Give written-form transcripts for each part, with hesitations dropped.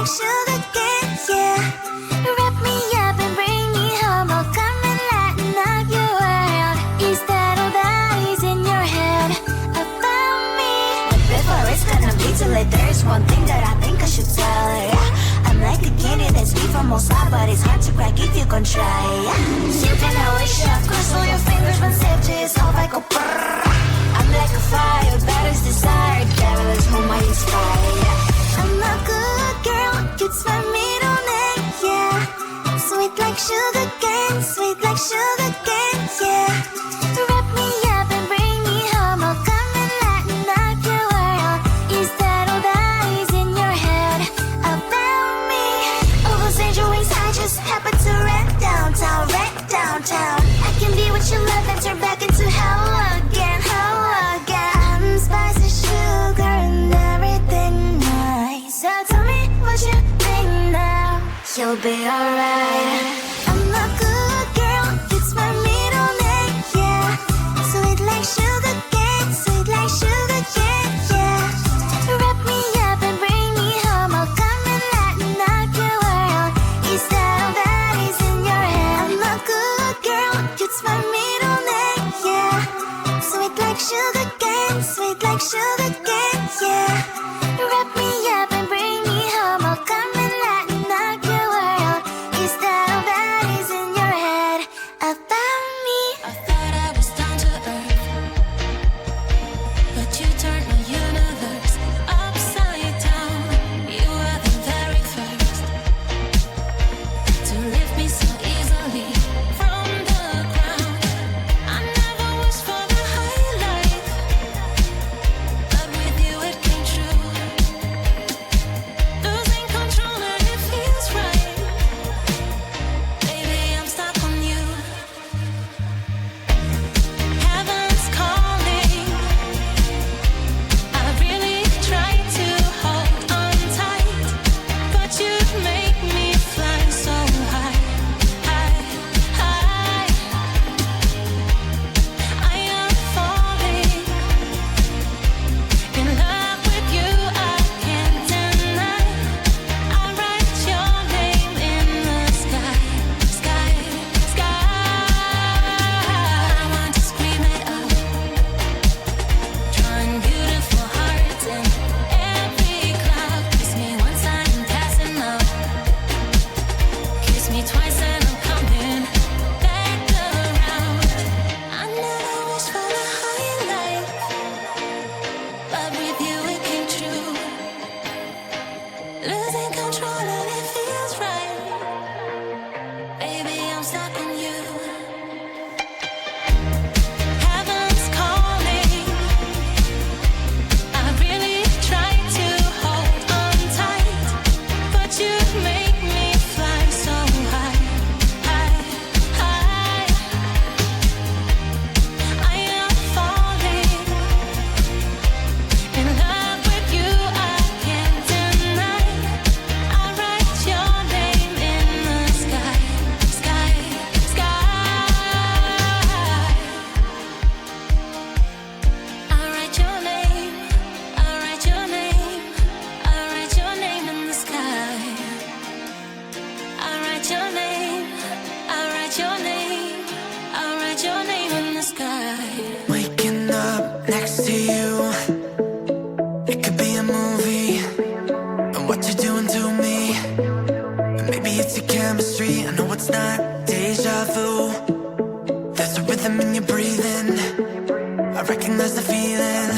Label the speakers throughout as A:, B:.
A: like sugar cane, yeah. Wrap me up and bring me home. Oh, come and lighten up your world. Is that all that is in your head about me? But before it's gonna be too late, there's one thing that I think I should tell her, yeah. I'm like a candy that's sweet from all sides, but it's hard to crack if you can try, yeah. You can always shove, cross all your fingers when safety is off, I go brrrr. I'm like a fire, bad as desire, devil is whom I inspire. I'm a good girl, it's my middle name, yeah. Sweet like sugar cane, sweet like sugar cane, yeah. Wrap me up and bring me home. Oh, come and lighten up your world. Is that all that is in your head about me? Oh, those angel wings, I just happen to rent downtown, I can be what you love and turn back into hell again, spicy sugar and everything nice. So tell me what you think now. You'll be alright. I'm a good girl, it's my middle name, yeah. Sweet like sugar cane, sweet like sugar cane, yeah. Wrap me up and bring me home. Oh, come and lighten up your world. Is that all that is in your head? I'm a good girl, it's my middle name, yeah. Sweet like sugar cane, sweet like sugar cane, yeah. Wrap me up and bring me home. Oh, come and lighten up your world. Is that all that is in your head about me?
B: I thought I was down to earth, but you turned my universe upside down. You were the very first to lift me so easily from the ground. I never wished for the high life, but with you it came true. Losing control and it feels right. Baby, I'm stuck on you. Heaven's calling. I really tried to hold on tight, but you'd make me fly so high, high, high. I am falling in love with you, I can't deny. I write your name in the sky, sky, sky. I want to scream it out, drawing beautiful hearts in every cloud. Kiss me once I'm passing out, kiss me twice and I'm coming back around. I never wished for the high life, but with you it came true. Losing control and it feels right. Baby, I'm stuck on you. Heaven's calling. I really tried to hold on tight, but you'd make me fly so high, high, high. I am falling in love with you, I can't deny. I write your name in the sky, sky, sky. I write your name, I write your name, I write your name in the sky. I write your name, I write your name, I write your name in the sky.
C: Waking up next to you, it could be a movie, and what you're doing to me. And maybe it's your chemistry, I know it's not deja vu. There's a rhythm in your breathing, I recognize the feeling.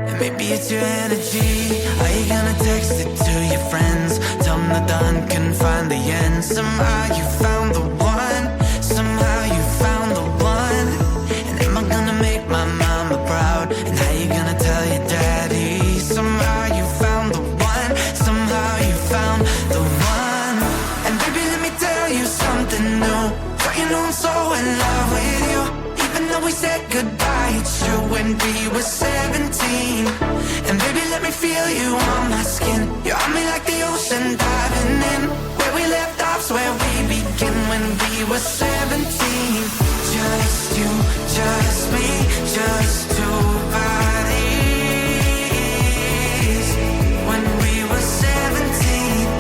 C: And maybe it's your energy. Are you gonna text it to your friends? Tell them the dawn can find the end. Somehow you found the one, somehow you found the one. And am I gonna make my mama proud? And how you gonna tell your daddy? Somehow you found the one, somehow you found the one. And baby, let me tell you something new. Don't you know I'm so in love with you? Even though we said goodbye, it's true when we were 17. And baby, let me feel you on my skin. You're on me like the ocean, diving in. Where we left off's where we begin, when we were 17. Just you, just me, just two bodies. When we were 17.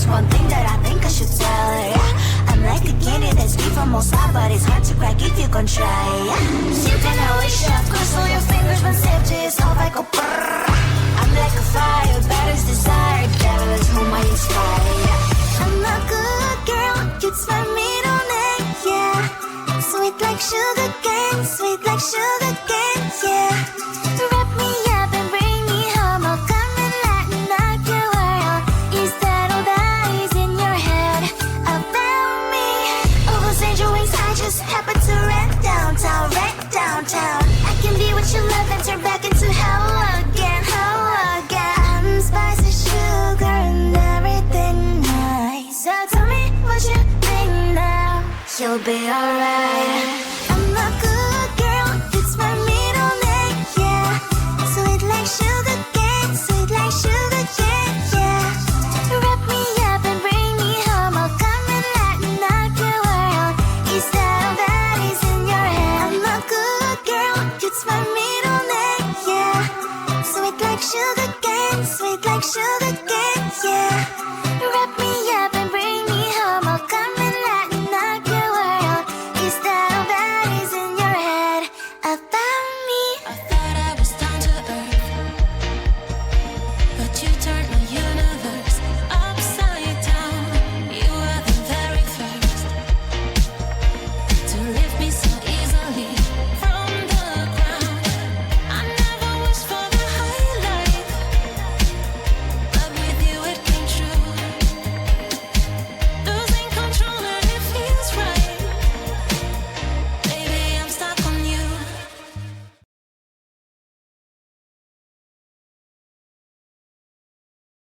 A: one thing that I think I should tell her. I'm like the candy that's sweet from all sides, but it's hard to crack if you can try. Shooting a wish, of course, all your fingers when saved to yourself, I go brrrr. I'm like a fire, bad as desire, devil is whom I inspire. I'm a good girl, it's my middle name, yeah. Sweet like sugar cane, sweet like sugar cane, yeah. Wrap me up and bring me home, I'll come and lighten up your world. Is that all that is in your head about me? Over Angel Wings, I just happen to rent downtown, I can be what you love and turn back into hell again, I'm spicy sugar and everything nice. So tell me what you think now, you'll be alright.